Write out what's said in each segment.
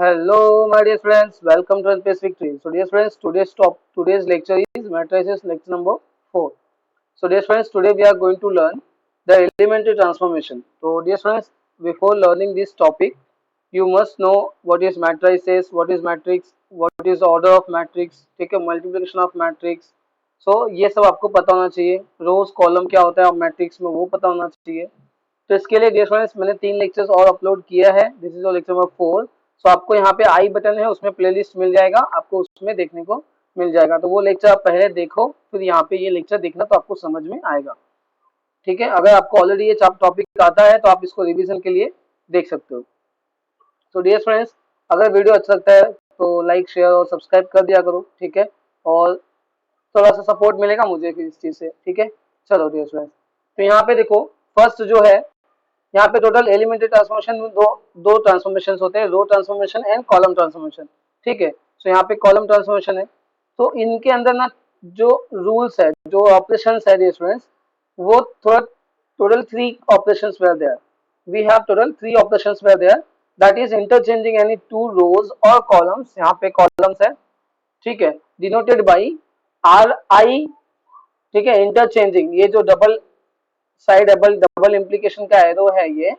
Hello, my dear friends. Welcome to NPS Victory. So, dear friends, today's lecture is matrices lecture number 4. So, dear friends, today we are going to learn the elementary transformation. So, dear friends, before learning this topic, you must know what is matrices, what is matrix, what is order of matrix, take a multiplication of matrix. So, ये सब आपको पता होना चाहिए. रोज column क्या होता है matrix में वो पता होना चाहिए. तो इसके लिए डियर फ्रेंड्स मैंने 3 लेक्चर्स और अपलोड किया है. This is lecture number 4. सो आपको यहाँ पे आई बटन है, उसमें प्लेलिस्ट मिल जाएगा, आपको उसमें देखने को मिल जाएगा. तो वो लेक्चर आप पहले देखो, फिर यहाँ पे ये लेक्चर देखना, तो आपको समझ में आएगा. ठीक है, अगर आपको ऑलरेडी ये टॉपिक आता है तो आप इसको रिवीजन के लिए देख सकते हो. तो डियर फ्रेंड्स, अगर वीडियो अच्छा लगता है तो लाइक शेयर और सब्सक्राइब कर दिया करो. ठीक है, और थोड़ा सा सपोर्ट मिलेगा मुझे फिर इस चीज से. ठीक है, चलो डियर फ्रेंड्स, तो यहाँ पे देखो, फर्स्ट जो है, यहाँ पे टोटल एलिमेंट्री ट्रांसफॉर्मेशन में दो दो ट्रांसफॉर्मेशन होते हैं, रो ट्रांसफॉर्मेशन एंड कॉलम ट्रांसफॉर्मेशन. ठीक है, सो यहाँ पे कॉलम ट्रांसफॉर्मेशन है. तो इनके अंदर ना जो रूल्स है, जो ऑपरेशंस है स्टूडेंट्स, वो थोड़ा total 3 operations were there. We have total 3 operations were there, that is interchanging any 2 rows और कॉलम्स. यहाँ पे कॉलम्स है. ठीक है, डिनोटेड बाई आर आई. ठीक है, इंटरचेंजिंग, ये जो double side double double implication का एरो है ये.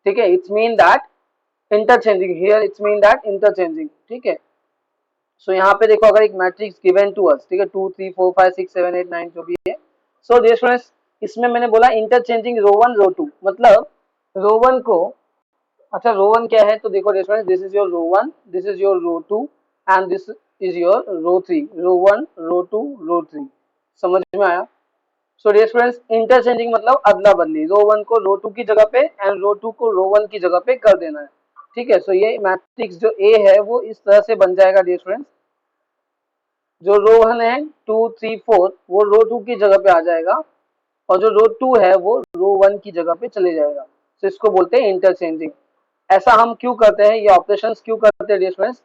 ठीक है, it's mean that interchanging, here it's mean that interchanging. ठीक है, सो यहाँ पे देखो, अगर एक मैट्रिक्स गिवन टू अस, ठीक है, 2 3 4 5 6 7 8 9 जो भी है. सो डियर स्टूडेंट्स, इसमें मैंने बोला इंटरचेंजिंग रो 1 रो 2, मतलब रो 1 को, अच्छा रो 1 क्या है, तो देखो dear students, this is your row 1, this is your row 2 and this is your row 3. Row 1 row 2 row 3, समझ में आया? सो डियर स्टूडेंट्स, इंटरचेंजिंग मतलब अदला बदली, रो 1 को रो 2 की जगह पे एंड रो 2 को रो 1 की जगह पे कर देना है. ठीक है, सो ये मैट्रिक्स जो ए है वो इस तरह से बन जाएगा डियर स्टूडेंट्स. जो रो 1 है 2 3 4, वो रो 2 की जगह पे आ जाएगा, और जो रो 2 है वो रो 1 की जगह पे चले जाएगा. तो इसको बोलते हैं इंटरचेंजिंग. ऐसा हम क्यों करते हैं, ये ऑपरेशंस क्यों करते हैं डियर स्टूडेंट्स?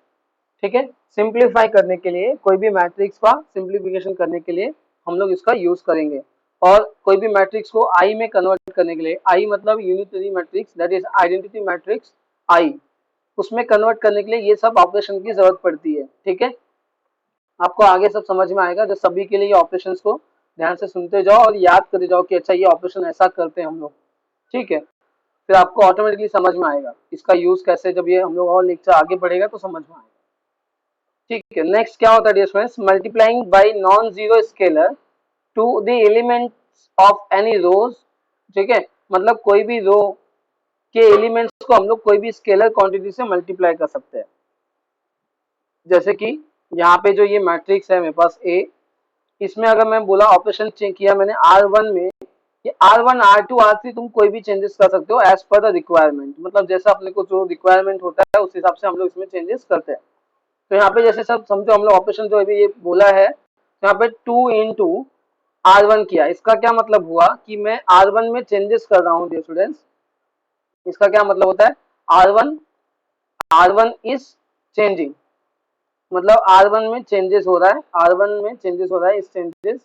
ठीक है, सिंप्लीफाई करने के लिए, कोई भी मैट्रिक्स का सिंप्लीफिकेशन करने के लिए हम लोग इसका यूज करेंगे. और कोई भी मैट्रिक्स को आई में कन्वर्ट करने के लिए, आई मतलब unitary matrix, that is identity matrix I, उसमें कन्वर्ट करने के लिए ये सब ऑपरेशन की जरूरत पड़ती है. ठीक है, आपको आगे सब समझ में आएगा, जो सभी के लिए ये ऑपरेशंस को ध्यान से सुनते जाओ और याद करते जाओ कि अच्छा ये ऑपरेशन ऐसा करते हैं हम लोग. ठीक है, फिर आपको ऑटोमेटिकली समझ में आएगा इसका यूज कैसे, जब ये हम लोग और लेक्चर आगे बढ़ेगा तो समझ में आएगा. ठीक है, नेक्स्ट क्या होता है dear students, multiplying by non zero scalar to the elements of any rows. ठीक है, मतलब कोई भी रो के एलिमेंट्स को हम लोग कोई भी स्केलर क्वांटिटी से मल्टीप्लाई कर सकते हैं. जैसे कि यहाँ पे जो ये मैट्रिक्स है मेरे पास ए, इसमें अगर मैं बोला ऑपरेशन किया मैंने R1 में, ये R1 R2 R3 तुम कोई भी चेंजेस कर सकते हो एज पर द रिक्वायरमेंट, मतलब जैसा अपने को जो रिक्वायरमेंट होता है उस हिसाब से हम लोग इसमें चेंजेस करते हैं. तो यहाँ पे जैसे सब समझो, हम लोग ऑपरेशन जो अभी ये बोला है, तो यहाँ पे 2 इंटू R1 किया, इसका क्या मतलब हुआ कि मैं R1 में चेंजेस कर रहा हूँ डियर स्टूडेंट्स. इसका क्या मतलब होता है, R1 R1 इज चेंजिंग, मतलब R1 में चेंजेस हो रहा है, R1 में चेंजेस हो रहा है, इस चेंजेस,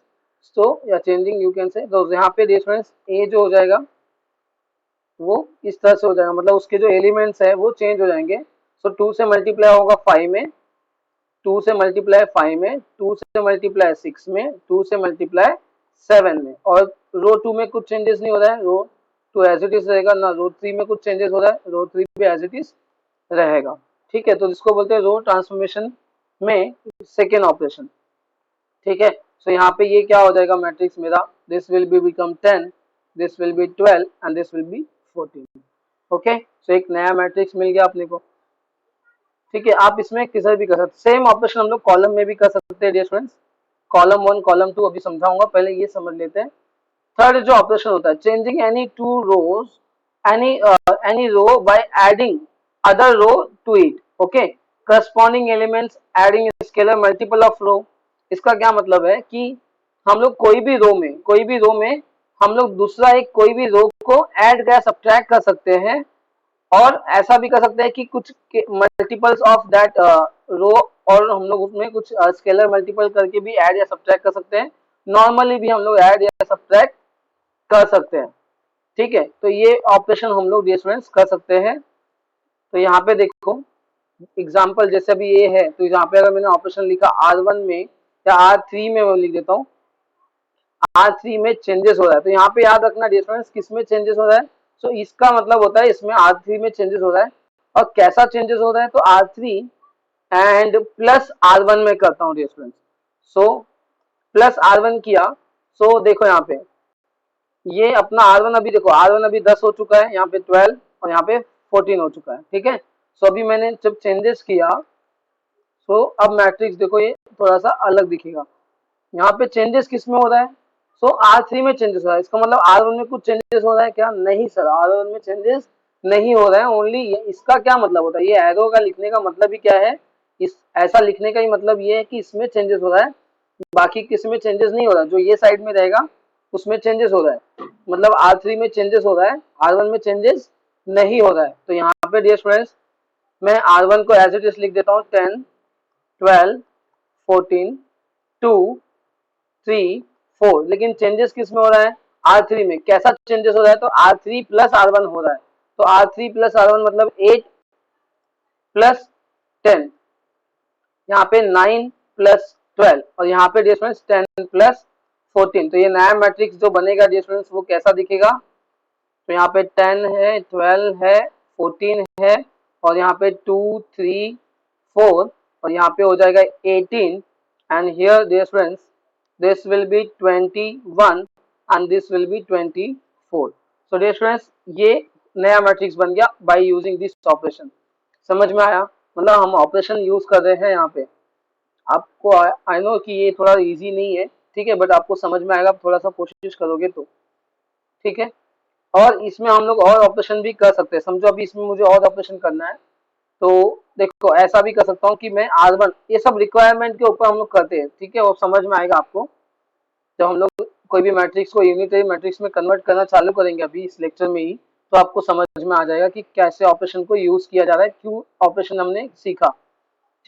सो या चेंजिंग यू कैन से. तो यहाँ पे डियर स्टूडेंट्स ए जो हो जाएगा वो इस तरह से हो जाएगा, मतलब उसके जो एलिमेंट्स है वो चेंज हो जाएंगे. सो 2 से मल्टीप्लाई होगा 5 में, 2 से मल्टीप्लाई 5 में, 2 से मल्टीप्लाई 6 में, 2 से मल्टीप्लाई 7 में, और रो 2 में कुछ चेंजेस नहीं हो रहा है, रो 2 एज इट इज रहेगा ना, रो 3 में कुछ चेंजेस हो रहा है, रो 3 भी एज इट इज रहेगा. ठीक है, तो जिसको बोलते हैं रो ट्रांसफॉर्मेशन में सेकेंड ऑपरेशन. ठीक है, सो यहाँ पे ये क्या हो जाएगा मैट्रिक्स मेरा, this will be become 10, this will be 12 and this will be 14. Okay, so एक नया मैट्रिक्स मिल गया अपने को. ठीक है, आप इसमें किसी भी कर सकते, सेम ऑपरेशन हम लोग कॉलम में भी कर सकते हैं डियर स्टूडेंट्स. कॉलम 1 कॉलम 2 अभी समझाऊंगा, पहले ये समझ लेते हैं. थर्ड जो ऑपरेशन होता है, changing any 2 rows, any any row by adding other row to it. Okay, corresponding elements adding scalar multiple of row. इसका क्या मतलब है कि हम लोग कोई भी रो में हम लोग दूसरा एक कोई भी रो को ऐड या सब्ट्रैक्ट कर सकते हैं, और ऐसा भी कर सकते हैं कि कुछ मल्टीपल्स ऑफ दैट रो, और हम लोग उसमें कुछ स्केलर मल्टीपल करके भी ऐड या सब्ट्रैक्ट कर सकते हैं. नॉर्मली भी हम लोग ऐड या सब्ट्रैक्ट कर सकते हैं. ठीक है, तो ये ऑपरेशन हम लोग डियर स्टूडेंट्स कर सकते हैं. तो यहाँ पे देखो, एग्जाम्पल जैसे अभी ये है, तो यहाँ पे अगर मैंने ऑपरेशन लिखा R1 में या R3 में, मैं लिख देता हूँ R3 में चेंजेस हो रहा है, तो यहाँ पे याद रखना डियर स्टूडेंट्स किस में चेंजेस हो रहा है। सो इसका मतलब होता है इसमें R3 में चेंजेस हो रहा है, और कैसा चेंजेस हो रहा है, तो R3 एंड प्लस R1 में करता हूँ dear students. So plus R1 किया, सो देखो यहाँ पे ये अपना R1 अभी देखो, R1 अभी 10 हो चुका है, यहाँ पे 12 और यहाँ पे 14 हो चुका है, ठीक है। सो अभी मैंने जब चेंजेस किया, सो अब मैट्रिक्स देखो ये थोड़ा सा अलग दिखेगा। यहाँ पे चेंजेस किस में हो रहा है, सो R3 में चेंजेस हो रहा है, इसका मतलब R1 में कुछ चेंजेस हो रहा है क्या, नहीं सर, R1 में चेंजेस नहीं हो रहा है। ओनली इसका क्या मतलब होता है, ये एरो का लिखने का मतलब ही क्या है, इस ऐसा लिखने का ही मतलब ये है कि इसमें चेंजेस हो रहा है, बाकी किस में चेंजेस नहीं हो रहा है, जो ये साइड में रहेगा उसमें चेंजेस हो रहा है, मतलब R3 में चेंजेस हो रहा है, R1 में चेंजेस नहीं हो रहा है। तो यहाँ पे डियर स्टूडेंट्स मैं R1 को एज इट इज लिख देता हूँ 10 12 14 2 3 4, लेकिन चेंजेस किस में हो रहा है, R3 में। कैसा चेंजेस हो रहा है, तो R3 प्लस R1 हो रहा है, तो R3 प्लस R1 मतलब 8 प्लस 10, यहाँ पे 9 प्लस 12, और यहाँ पे डियर स्टूडेंट्स 10 प्लस 14। तो ये नया मैट्रिक्स जो बनेगा डियर स्टूडेंट्स वो कैसा दिखेगा, तो यहाँ पे 10 है, 12 है, 14 है, और यहाँ पे 2 3 4, और यहाँ पे हो जाएगा 18, and here dear students this will be 21 and this will be 24। So dear students ये नया मैट्रिक्स बन गया बाय यूजिंग दिस ऑपरेशन। समझ में आया, मतलब हम ऑपरेशन यूज कर रहे हैं यहाँ पे। आपको आई नो कि ये थोड़ा इजी नहीं है, ठीक है, बट आपको समझ में आएगा, थोड़ा सा कोशिश करोगे तो, ठीक है। और इसमें हम लोग और ऑपरेशन भी कर सकते हैं, समझो अभी इसमें मुझे और ऑपरेशन करना है, तो देखो ऐसा भी कर सकता हूँ कि मैं R1, ये सब रिक्वायरमेंट के ऊपर हम लोग करते हैं, ठीक है, वो समझ में आएगा आपको जब हम लोग कोई भी मैट्रिक्स को यूनिटरी मैट्रिक्स में कन्वर्ट करना चालू करेंगे अभी इस लेक्चर में ही, तो आपको समझ में आ जाएगा कि कैसे ऑपरेशन को यूज किया जा रहा है, क्यों ऑपरेशन हमने सीखा,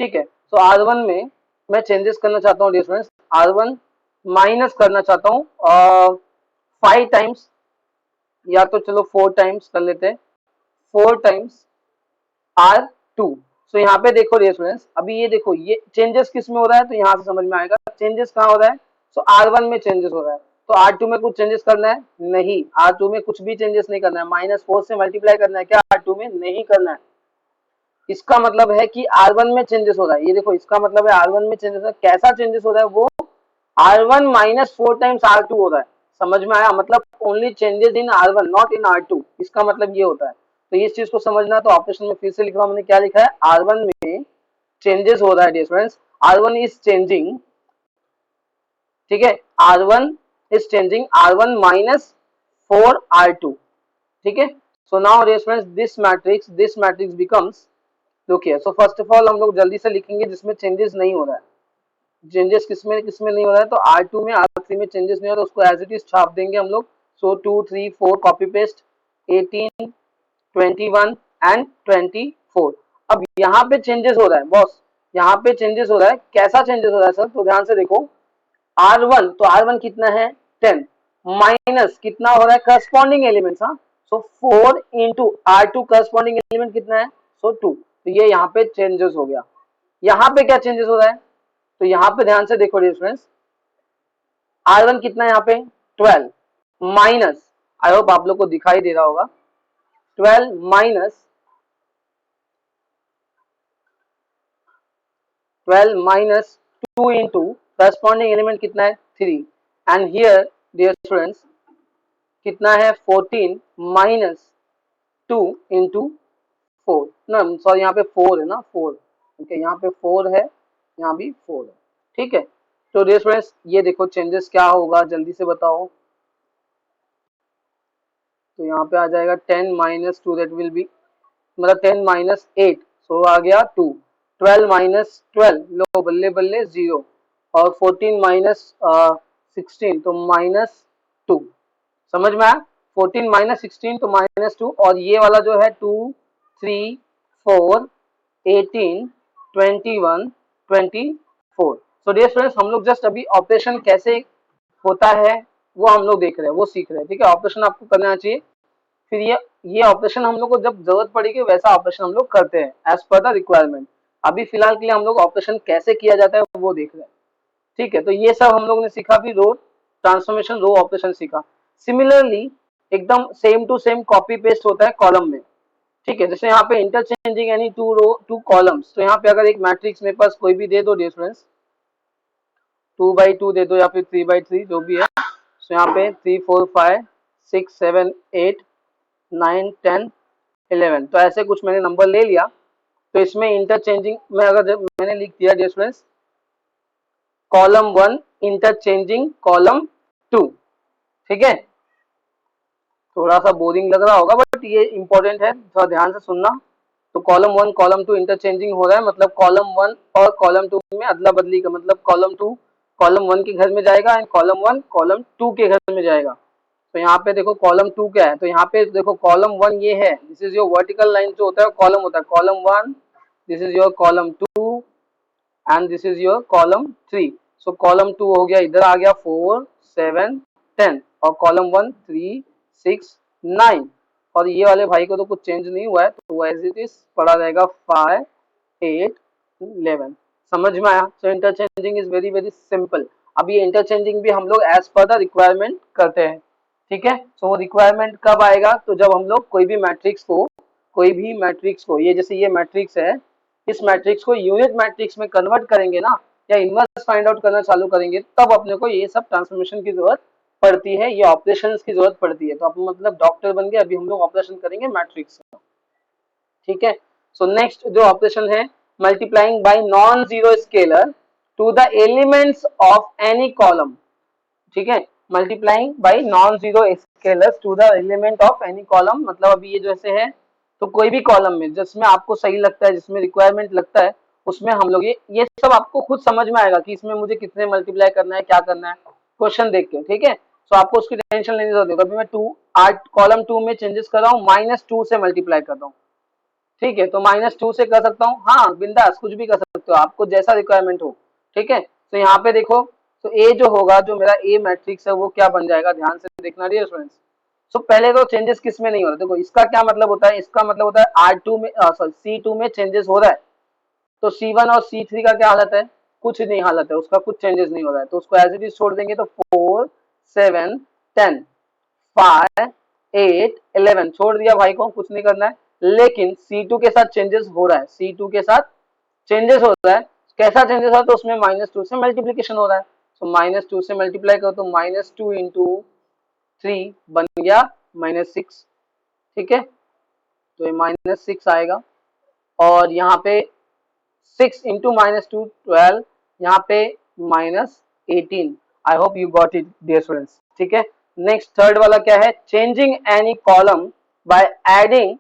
ठीक है। तो R1 में मैं चेंजेस करना चाहता हूँ डियर स्टूडेंट्स, R1 माइनस करना चाहता हूँ 5 टाइम्स, या तो चलो 4 टाइम्स कर लेते हैं, 4 टाइम्स R2। सो यहाँ पे देखो डियर स्टूडेंट्स, अभी ये देखो ये चेंजेस किस में हो रहा है, तो यहाँ से समझ में आएगा चेंजेस कहाँ हो रहा है। सो R1 में चेंजेस हो रहा है, तो R2 में कुछ चेंजेस करना है, नहीं, R2 में कुछ भी चेंजेस नहीं करना है, -4 से मल्टीप्लाई करना है, क्या R2 में नहीं करना है। इसका मतलब है कि R1 में चेंजेस हो रहा है, ये देखो इसका मतलब है R1 में चेंजेस हो रहा है, कैसा चेंजेस हो रहा है, वो R1 माइनस 4 टाइम्स R2 हो रहा है। समझ में आया, मतलब only changes in R1 not in R2, इसका मतलब ये होता है। तो इस चीज को समझना, तो ऑपरेशन में फिर से लिख रहा हूं, मैंने क्या लिखा है, R1 में चेंजेस हो रहा है dear friends, R1 is changing, ठीक है, R1 is changing R1 minus 4 R2, ठीक है। So now dear friends this matrix becomes, देखिए, सो फर्स्ट ऑफ ऑल हम लोग जल्दी से लिखेंगे जिसमें चेंजेस नहीं हो रहा है, चेंजेस किसमें नहीं हो रहा है, तो R2 में R3 में चेंजेस नहीं हो रहा है, उसको एज इट इज छाप देंगे हम लोग। सो 2 3 4 कॉपी पेस्ट, 18 21 एंड 24। अब यहाँ पे चेंजेस हो रहा है बॉस, यहाँ पे चेंजेस हो रहा है, कैसा चेंजेस हो रहा है सर, तो ध्यान से देखो, R1, तो R1 कितना है 10, माइनस कितना हो रहा है करस्पॉन्डिंग एलिमेंट्स, हाँ, सो 4 इंटू R2 करस्पॉन्डिंग एलिमेंट कितना है, सो 2, तो ये यहाँ पे चेंजेस हो गया। यहाँ पे क्या चेंजेस हो रहा है, तो यहाँ पे ध्यान से देखो डिफरेंस, R1 कितना है यहाँ पे 12, माइनस, आई होप आप लोग को दिखाई दे रहा होगा, 12 minus 12 minus 2 into corresponding element कितना है 3, एंड हियर डियर स्टूडेंट्स कितना है 14 माइनस 2 इंटू 4 ना, सॉरी यहाँ पे 4 है ना, 4, ओके, यहाँ पे 4 है, यहाँ भी 4 है, ठीक है। तो डियर स्टूडेंट्स ये देखो चेंजेस क्या होगा, जल्दी से बताओ, तो यहाँ पे आ जाएगा 10 माइनस 2, दैट विल बी, मतलब 10 माइनस 8, सो आ गया 2, 12 माइनस 12, लो बल्ले बल्ले 0, और 14 माइनस 16, तो -2, समझ में आया, 14 माइनस 16 तो -2, और ये वाला जो है 2 3 4 18 21 24। सो डियर स्टूडेंट्स हम लोग जस्ट अभी ऑपरेशन कैसे होता है वो हम लोग देख रहे हैं, वो सीख रहे हैं, ठीक है। ऑपरेशन आपको करना चाहिए, फिर ये ऑपरेशन हम लोग को जब जरूरत पड़ेगी वैसा ऑपरेशन हम लोग करते हैं एज पर द रिक्वायरमेंट। अभी फिलहाल के लिए हम लोग ऑपरेशन कैसे किया जाता है वो देख रहे हैं। ठीक है, तो ये सब हम लोग ने सीखा, भी रो ट्रांसफॉर्मेशन, रो ऑपरेशन सीखा। सिमिलरली एकदम same to same copy paste होता है कॉलम में। ठीक है, जैसे यहाँ पे इंटरचेंजिंग यानी टू रो टू कॉलम्स, तो यहाँ पे अगर एक मैट्रिक्स मेरे पास कोई भी दे दो डियर फ्रेंड्स, 2 by 2 दे दो या फिर 3 by 3 जो भी है, तो यहाँ पे 3 4 5 6 7 8 9 10 11, तो ऐसे कुछ मैंने नंबर ले लिया। तो इसमें इंटरचेंजिंग में अगर जब मैंने लिख दिया dear friends column 1 interchanging column 2, ठीक है, थोड़ा सा बोरिंग लग रहा होगा बट ये इंपॉर्टेंट है, थोड़ा ध्यान से सुनना। तो कॉलम 1 कॉलम 2 इंटरचेंजिंग हो रहा है, मतलब कॉलम 1 और कॉलम 2 में अदला बदली का, मतलब कॉलम 2 कॉलम 1 के घर में जाएगा एंड कॉलम 1 कॉलम 2 के घर में जाएगा। तो यहाँ पे देखो कॉलम 2 क्या है, तो यहाँ पे देखो कॉलम 1 ये है, this is your vertical line जो होता है कॉलम होता है column 1, this is your column 2 and this is your column 3। So column 2 हो गया, इधर आ गया 4 7 10, और कॉलम 1 3 6 9, और ये वाले भाई को तो कुछ चेंज नहीं हुआ है, तो एज इट इज पड़ा रहेगा 5 8 11। समझ में आया? So interchanging is very very simple. अब ये इंटरचेंजिंग भी हम लोग एज पर द रिक्वायरमेंट करते हैं। ठीक है, सो वो रिक्वायरमेंट कब आएगा, तो जब हम लोग कोई भी मैट्रिक्स को ये जैसे ये मैट्रिक्स है, इस मैट्रिक्स को यूनिट मैट्रिक्स में कन्वर्ट करेंगे ना, या इनवर्स फाइंड आउट करना चालू करेंगे, तब अपने को ये सब ट्रांसफॉर्मेशन की जरूरत पड़ती है, ये ऑपरेशंस की जरूरत पड़ती है। तो आप मतलब डॉक्टर बन गए, अभी हम लोग ऑपरेशन करेंगे मैट्रिक्स का। ठीक है, सो नेक्स्ट जो ऑपरेशन है multiplying by non zero scalar to the elements of any column. ठीक है, multiplying by non zero scalars to the element of any column, मतलब अभी ये जैसे है, तो कोई भी कॉलम में जिसमें आपको सही लगता है, जिसमें रिक्वायरमेंट लगता है, उसमें हम लोग ये सब आपको खुद समझ में आएगा कि इसमें मुझे कितने मल्टीप्लाई करना है, क्या करना है, क्वेश्चन देख के। ठीक है, तो आपको उसकी टेंशन लेने की जरूरत नहीं। अभी मैं 2 8 कॉलम 2 में चेंजेस कर रहा हूँ, -2 से मल्टीप्लाई कर रहा हूँ। ठीक है, तो -2 से कर सकता हूँ, हाँ बिंदास कुछ भी कर सकते हो, आपको जैसा रिक्वायरमेंट हो। ठीक है, तो यहाँ पे देखो, तो ए जो होगा, जो मेरा ए मैट्रिक्स है, वो क्या बन जाएगा, ध्यान से देखना डियर स्टूडेंट्स। सो पहले तो चेंजेस किस में नहीं हो रहा, देखो इसका क्या मतलब होता है, इसका मतलब होता है R2 में सॉरी C2 में चेंजेस हो रहा है, तो C1 और C3 का क्या हालत है, कुछ नहीं हालत है, उसका कुछ चेंजेस नहीं हो रहा है, तो उसको एज इट इज छोड़ देंगे। तो 4 7 10 5 8 11 छोड़ दिया भाई को, कुछ नहीं करना है। लेकिन C2 के साथ चेंजेस हो रहा है, C2 के साथ चेंजेस हो रहा है, कैसा चेंजेस हो रहा है, तो उसमें -2 से मल्टीप्लीकेशन हो रहा है, तो -2 से मल्टीप्लाई करो तो -2 इंटू 3 बन गया -6। ठीक है, तो ये -6 आएगा, और यहाँ पे 6 इंटू -2 12, यहाँ पे -18। I hope you got it dear students. ठीक है, नेक्स्ट थर्ड वाला क्या है, changing any column by adding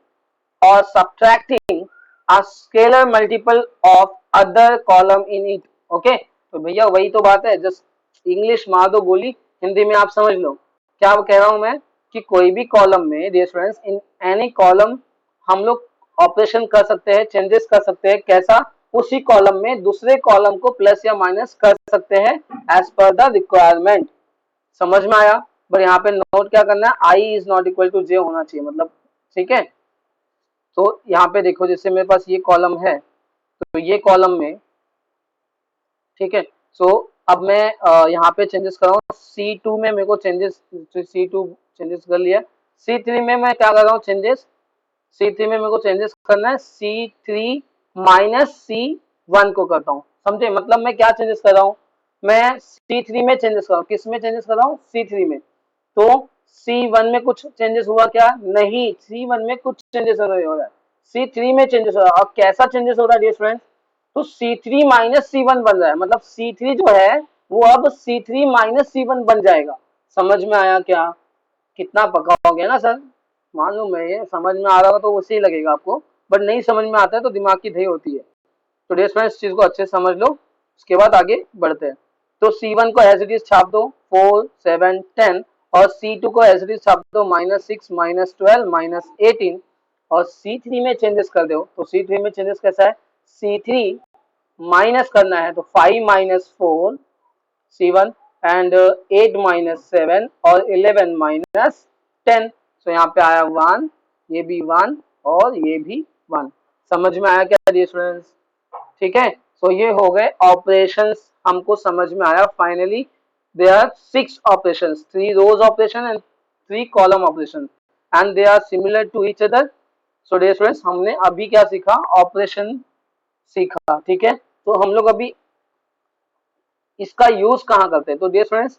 or subtracting a scalar multiple of other column in it। Okay, तो भैया वही तो बात है, जस्ट इंग्लिश मार दो गोली, हिंदी में आप समझ लो क्या कह रहा हूं मैं, कि कोई भी कॉलम में dear students, in any column हम लोग ऑपरेशन कर सकते हैं, चेंजेस कर सकते हैं, कैसा, उसी कॉलम में दूसरे कॉलम को प्लस या माइनस कर सकते हैं एज पर द रिक्वायरमेंट। समझ में आया? पर यहाँ पे नोट क्या करना है, I is not equal to जे होना चाहिए, मतलब ठीक है। तो यहाँ पे देखो, जैसे मेरे पास ये कॉलम है, तो ये कॉलम में, ठीक है, सो अब मैं यहाँ पे चेंजेस कर रहा हूँ, C2 में मेरे को चेंजेस, C2 चेंजेस कर लिया, C3 में मैं क्या कर रहा हूँ चेंजेस, C3 में मेरे को चेंजेस करना है, C3 माइनस C1 को करता हूँ, समझे, मतलब मैं क्या चेंजेस कर रहा हूँ, मैं C3 में चेंजेस कर रहा हूँ, किस में चेंजेस कर रहा हूँ, C3 में। तो C1 में कुछ चेंजेस हुआ क्या, नहीं, C1 में कुछ चेंजेस हो रहा है, C3 में चेंजेस हो रहा है, और कैसा चेंजेस हो रहा है डियर फ्रेंड्स, तो C3 माइनस C1 बन रहा है, मतलब C3 जो है वो अब C3 माइनस C1 बन जाएगा। समझ में आया क्या? कितना पका हो गया ना सर, मालूम है, ये समझ में आ रहा होगा तो उसे ही लगेगा आपको, बट नहीं समझ में आता है तो दिमाग की धई होती है। तो डियर फ्रेंड्स, इस चीज को अच्छे से समझ लो, उसके बाद आगे बढ़ते हैं। तो C1 को एज इट इज छाप दो 4 7 10, और C2 को एज इट इज छाप दो -6 -12 -18, और C3 में चेंजेस कर दो, तो C3 में चेंजेस कैसा है, C3 माइनस करना है, तो 5 -4 C1 एंड 8 -7 और 11 -10, सो यहाँ पे आया 1, ये भी 1 और ये भी 1। समझ में आया क्या डियर स्टूडेंट्स? ठीक है, सो ये हो गए ऑपरेशंस, हमको समझ में आया। Finally there are 6 operations, 3 rows operation and 3 column operation and they are similar to each other. So dear students, हमने अभी क्या सीखा? ऑपरेशन सीखा। ठीक है, तो हम लोग अभी इसका यूज कहाँ करते हैं? तो dear students,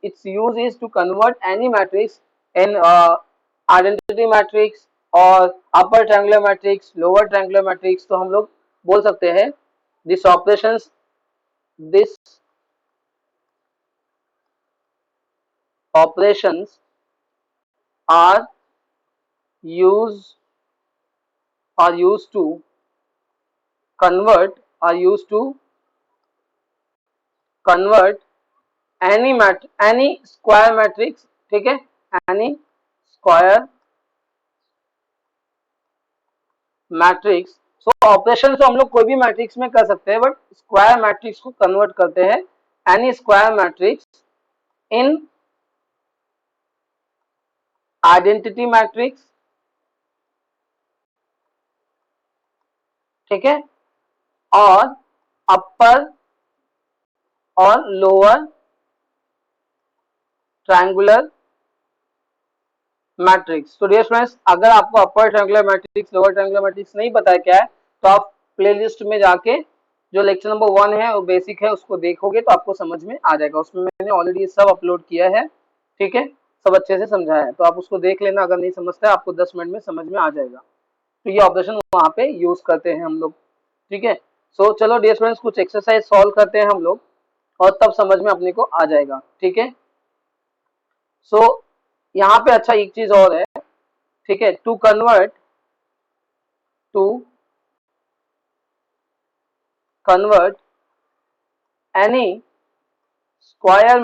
it's use is to convert any matrix in identity matrix और upper triangular matrix, lower triangular matrix. तो हम लोग बोल सकते हैं this operations this operations are use are used to convert are used to convert any square matrix, ठीक है, any square matrix. सो operation तो हम लोग कोई भी मैट्रिक्स में कर सकते हैं, बट स्क्वायर मैट्रिक्स को कन्वर्ट करते हैं any square matrix in identity matrix, ठीक है, और अपर और लोअर ट्रायंगुलर मैट्रिक्स। तो डियर स्टूडेंट्स, अगर आपको अपर triangular matrix, lower triangular matrix नहीं पता है क्या है, तो आप प्लेलिस्ट में जाके जो लेक्चर नंबर 1 है वो बेसिक है, उसको देखोगे तो आपको समझ में आ जाएगा। उसमें मैंने ऑलरेडी सब अपलोड किया है, ठीक है, सब अच्छे से समझाया है, तो आप उसको देख लेना। अगर नहीं समझता है, आपको 10 मिनट में समझ में आ जाएगा। तो ये ऑपरेशन वहाँ पे यूज करते हैं हम लोग, ठीक है। सो चलो डियर स्टूडेंट्स, कुछ एक्सरसाइज सॉल्व करते हैं हम लोग, और तब समझ में अपने को आ जाएगा, ठीक है। सो यहाँ पे अच्छा एक चीज और है, ठीक है, to convert any square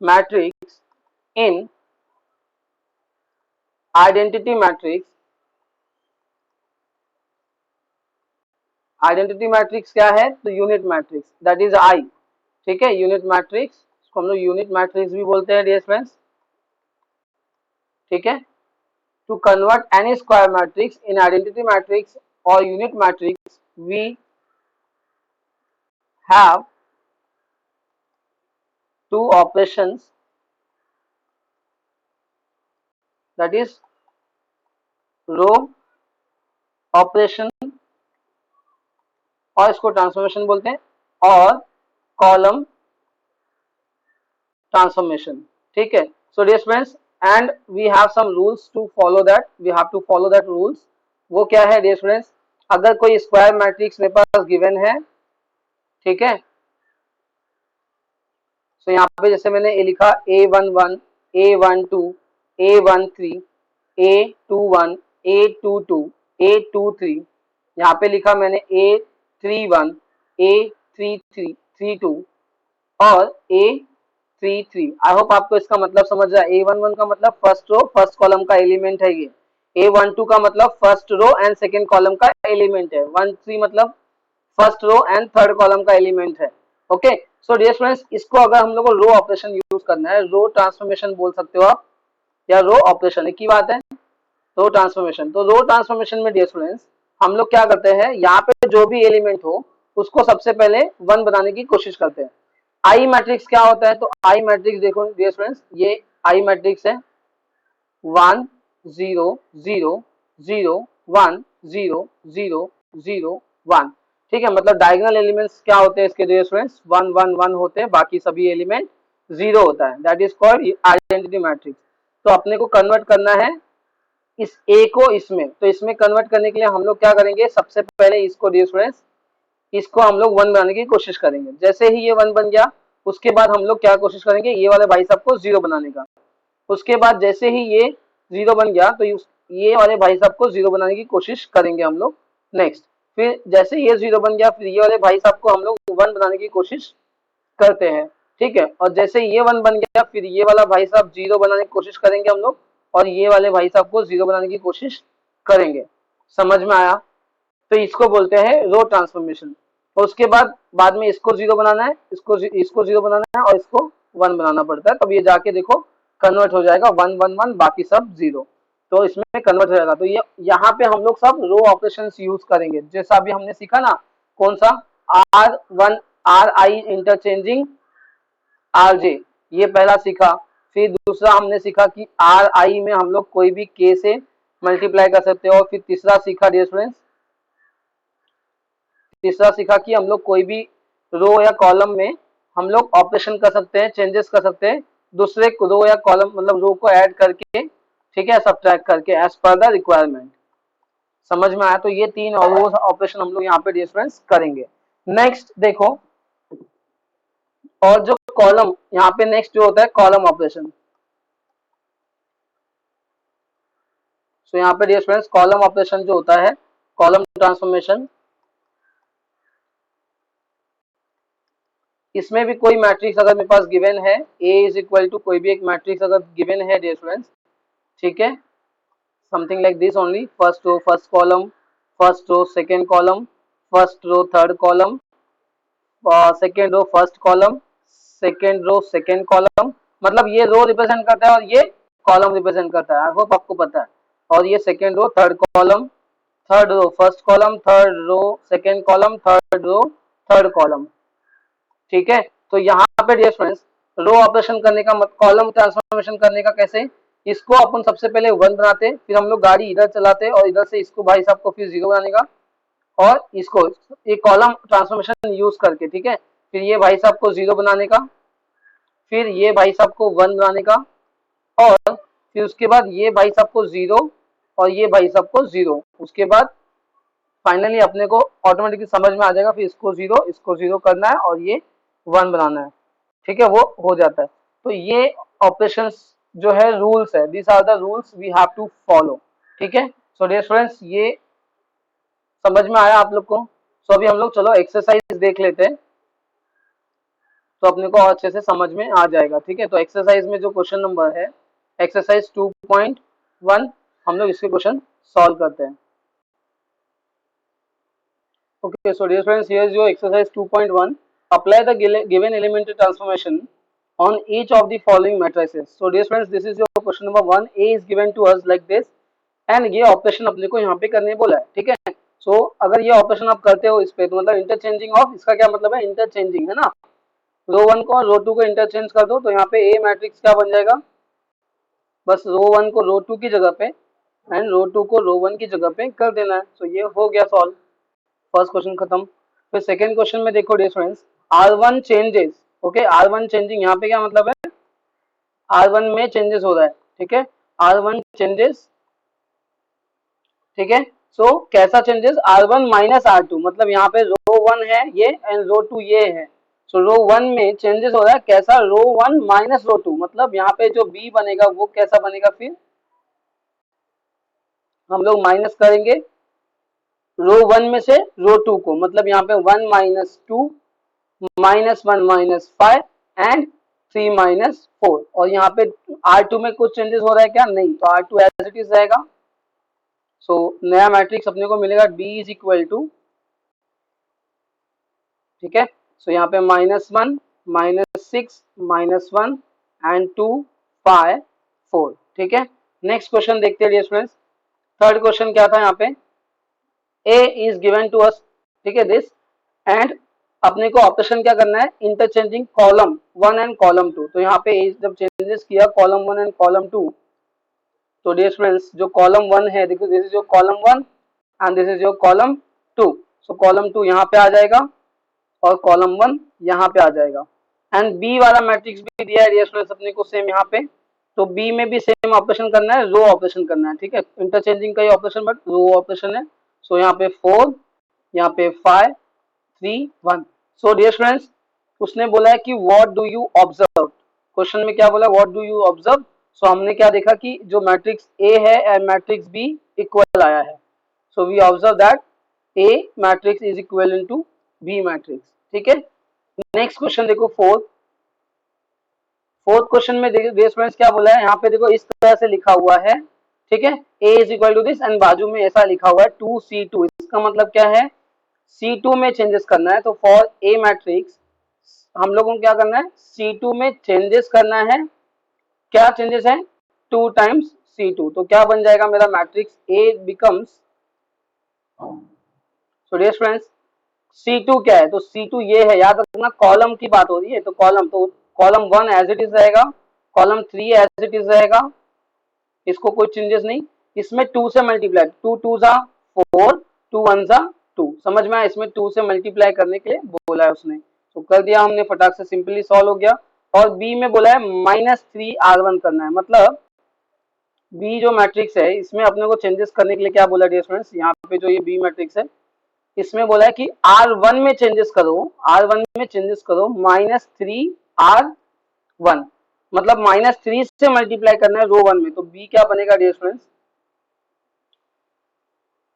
matrix in identity matrix. Identity matrix क्या है? तो unit matrix, that is I, ठीक है, यूनिट मैट्रिक्स, इसको हम लोग यूनिट मैट्रिक्स भी बोलते हैं डियर फ्रेंड्स, ठीक है। To convert any square matrix in identity matrix और unit matrix, we have two operations, that is row operation, और इसको ट्रांसफॉर्मेशन बोलते हैं, और कॉलम ट्रांसफॉर्मेशन, ठीक है। So dear friends, and we have some rules to follow that, we have to follow that rules. वो क्या है डियर फ्रेंड्स? अगर कोई स्क्वायर मैट्रिक्स मेरे पास गिवन है, ठीक है, तो यहाँ पे जैसे मैंने ये लिखा A11, A12, A13, A21, A22, A23, यहाँ पे लिखा मैंने A31, A32 और A33। आई होप आपको इसका मतलब समझ रहा है। A11 का मतलब फर्स्ट रो फर्स्ट कॉलम का एलिमेंट है ये, A12 का मतलब first row and second column का एलिमेंट है, 13 मतलब first row and third column का एलिमेंट है। ओके, सो डियर स्टूडेंट्स, इसको अगर हम लोग को रो ऑपरेशन यूज करना है, रो ट्रांसफॉर्मेशन बोल सकते हो आप, या रो ऑपरेशन, एक ही बात है, रो ट्रांसफॉर्मेशन। तो रो ट्रांसफॉर्मेशन में डियर स्टूडेंट्स हम लोग क्या करते हैं, यहाँ पे जो भी एलिमेंट हो उसको सबसे पहले 1 बनाने की कोशिश करते हैं। आई मैट्रिक्स क्या होता है? तो आई मैट्रिक्स देखो डियर स्टूडेंट्स, ये आई मैट्रिक्स है 1 0 0 0 1 0 0 0 1, ठीक है। मतलब डायगोनल एलिमेंट्स क्या होते हैं इसके डियर स्टूडेंट्स? 1 1 1 होते हैं, बाकी सभी एलिमेंट 0 होता है, that is called identity matrix. तो अपने को कन्वर्ट करना है इस ए को इसमें, तो इसमें कन्वर्ट करने के लिए हम लोग क्या करेंगे? सबसे पहले इसको डियर स्टूडेंट्स, इसको हम लोग 1 बनाने की कोशिश करेंगे। जैसे ही ये 1 बन गया, उसके बाद हम लोग क्या कोशिश करेंगे? ये वाले भाई साहब को 0 बनाने का। उसके बाद जैसे ही ये 0 बन गया, तो ये वाले भाई साहब को 0 बनाने की कोशिश करेंगे हम लोग नेक्स्ट। फिर जैसे ये 0 बन गया, फिर ये वाले भाई साहब को हम लोग 1 बनाने की कोशिश करते हैं, ठीक है। और जैसे ये 1 बन गया, फिर ये वाला भाई साहब 0 बनाने की कोशिश करेंगे हम लोग, और ये वाले भाई साहब को 0 बनाने की कोशिश करेंगे। समझ में आया? तो इसको बोलते हैं रो ट्रांसफॉर्मेशन। और उसके बाद में इसको 0 बनाना है, इसको 0 बनाना है, और इसको 1 बनाना पड़ता है, तब ये जाके देखो कन्वर्ट हो जाएगा 1 1 1, बाकी सब 0। तो इसमें कन्वर्ट हो जाएगा। तो ये यहाँ पे हम लोग सब रो ऑपरेशन यूज करेंगे, जैसा अभी हमने सीखा ना, कौन सा, R1 RI इंटरचेंजिंग RJ, ये पहला सीखा। फिर दूसरा हमने सीखा कि RI में हम लोग कोई भी K से मल्टीप्लाई कर सकते हो। और फिर तीसरा सीखा डियर स्टूडेंट्स, तीसरा सीखा कि हम लोग कोई भी रो या कॉलम में हम लोग ऑपरेशन कर सकते हैं, चेंजेस कर सकते हैं, दूसरे रो या कॉलम मतलब रो को ऐड करके, ठीक है, सब्ट्रैक्ट करके एज पर द रिक्वायरमेंट। समझ में आया? तो ये 3 ऑपरेशन हम लोग यहाँ पे डियर स्टूडेंट्स करेंगे। नेक्स्ट देखो, और जो कॉलम यहाँ पे नेक्स्ट जो होता है कॉलम ऑपरेशन। तो यहाँ पे डियर स्टूडेंट्स कॉलम ऑपरेशन जो होता है, कॉलम ट्रांसफॉर्मेशन, इसमें भी कोई मैट्रिक्स अगर मेरे पास गिवन है, A इज इक्वल टू कोई भी एक मैट्रिक्स अगर गिवन है डियर स्टूडेंट्स, ठीक है, something like this only, first row first column, first row second column, first row third column, second row first column, second row second column, मतलब ये रो represent करता है और ये कॉलम रिप्रेजेंट करता है। आई होप आपको पता है। और ये second row third column, third row first column, third row second column, third row third column, ठीक है। तो यहाँ पे डियर फ्रेंड्स रो ऑपरेशन करने का, कॉलम ट्रांसफॉर्मेशन करने का कैसे, इसको अपन सबसे पहले 1 बनाते, फिर हम लोग गाड़ी इधर चलाते और इधर से इसको भाई साहब को फिर 0 बनाने का, और इसको एक कॉलम ट्रांसफॉर्मेशन यूज करके, ठीक है, फिर ये भाई साहब को 0 बनाने का, फिर ये भाई साहब को 1 बनाने का, और फिर उसके बाद ये भाई साहब को 0 और ये भाई साहब को 0, उसके बाद फाइनली अपने को ऑटोमेटिकली समझ में आ जाएगा, फिर इसको 0 इसको 0 करना है और ये 1 बनाना है, ठीक है, वो हो जाता है। तो ये ऑपरेशंस जो है रूल्स है, this are the rules we have to follow, ठीक है। सो डियर स्टूडेंट्स ये समझ में आया आप लोग को? सो अभी हम लोग चलो एक्सरसाइज देख लेते हैं, तो अपने को अच्छे से समझ में आ जाएगा, ठीक है। तो एक्सरसाइज में जो क्वेश्चन नंबर है एक्सरसाइज 2.1, हम लोग इसके क्वेश्चन सॉल्व करते हैं। Okay, so dear friends, here is your exercise 2.1. Apply the given elementary transformation on each of the following matrices. So dear friends, this is your question number 1. A is given to us like this, and ये operation अपने को यहाँ पे करने बोला है, ठीक है। So अगर ये ऑपरेशन आप करते हो इस पे, तो मतलब इंटरचेंजिंग ऑफ, इसका क्या मतलब है, इंटरचेंजिंग है ना, रो 1 को रो 2 को इंटरचेंज कर दो, तो यहाँ पे A मैट्रिक्स क्या बन जाएगा, बस रो 1 को रो 2 की जगह पे एंड रो 2 को रो 1 की जगह पे कर देना है। तो ये हो गया सॉल्व, फर्स्ट क्वेश्चन खत्म। फिर सेकंड क्वेश्चन में देखो dear friends, R1 changes, okay, R1 changing, यहाँ पे क्या मतलब है, R1 में चेंजेस हो रहा है, ठीक है, R1 चेंजेस, ठीक है। सो कैसा चेंजेस, R1 माइनस R2, मतलब यहाँ पे रो 1 है ये एंड रो 2 ये है। सो रो 1 में चेंजेस हो रहा है, कैसा, रो 1 माइनस रो 2, मतलब यहाँ पे जो B बनेगा वो कैसा बनेगा, फिर हम लोग माइनस करेंगे रो 1 में से रो 2 को, मतलब यहाँ पे 1 माइनस 2, -1 -5 एंड 3 -4, और यहाँ पे R2 में कुछ चेंजेस हो रहा है क्या, नहीं, तो R2 एज इट इज रहेगा। सो नया मैट्रिक्स अपने को मिलेगा B इज इक्वल टू, ठीक है, सो यहाँ पे -1 -6 -1 एंड 2 5 4, ठीक है। नेक्स्ट क्वेश्चन देखते हैं डियर स्टूडेंट्स। थर्ड क्वेश्चन क्या था, यहाँ पे A is given to us, ठीक है, दिस, एंड अपने को ऑपरेशन क्या करना है, इंटरचेंजिंग कॉलम 1 एंड कॉलम 2। तो यहाँ पे जब चेंजेस किया कॉलम 1 एंड कॉलम 2, तो डियर फ्रेंड्स जो कॉलम 1 है, देखो this is your column 1 and this is your column 2। So column 2 यहाँ पे आ जाएगा और कॉलम 1 यहाँ पे आ जाएगा, एंड बी वाला मैट्रिक्स भी दिया है डियर स्टूडेंट्स अपने को सेम यहाँ पे। तो बी में भी सेम ऑपरेशन करना है, रो ऑपरेशन करना है, ठीक है, इंटरचेंजिंग का ही ऑपरेशन बट रो ऑपरेशन है। सो यहाँ पे 4, यहाँ पे 5 3 1। सो डियर स्टूडेंट्स उसने बोला है कि what do you observe, question में क्या बोला, व्हाट डू यू ऑब्जर्व। सो हमने क्या देखा कि जो मैट्रिक्स ए है एंड मैट्रिक्स बी इक्वल आया है। So we observe that A matrix is equal to B matrix, ठीक है। नेक्स्ट क्वेश्चन देखो, फोर्थ क्वेश्चन में देखिए स्टूडेंट्स क्या बोला है, यहाँ पे देखो इस तरह से लिखा हुआ है, ठीक है, A is equal to this and बाजू में ऐसा लिखा हुआ है 2C2, इसका मतलब क्या है, C2 में चेंजेस करना है। तो फॉर ए मैट्रिक्स हम लोगों को क्या करना है, C2 में चेंजेस करना है। क्या चेंजेस है, 2 टाइम्स C2, तो क्या बन जाएगा मेरा matrix A becomes, so dear friends C2 क्या है, तो C2 ये है, याद रखना कॉलम की बात हो रही है, तो कॉलम 1 एज इट इज रहेगा, कॉलम 3 एज इट इज रहेगा, इसको कोई चेंजेस नहीं। इसमें 2 से मल्टीप्लाई, 2 2 जा 4, 2 1 जा 2, समझ में आया, इसमें 2 से मल्टीप्लाई करने के लिए बोला है उसने, तो कर दिया हमने, फटाक से सिंपली सॉल्व हो गया। और बी में बोला है -3R1 करना है, मतलब बी जो मैट्रिक्स है इसमें अपने को चेंजेस करने के लिए क्या बोला डियर स्टूडेंट्स, यहाँ पे जो ये बी मैट्रिक्स है इसमें बोला है कि R1 में चेंजेस करो, R1 में चेंजेस करो -3R1, मतलब -3 से मल्टीप्लाई करना है रो 1 में, तो बी क्या बनेगा डियर स्टूडेंट्स,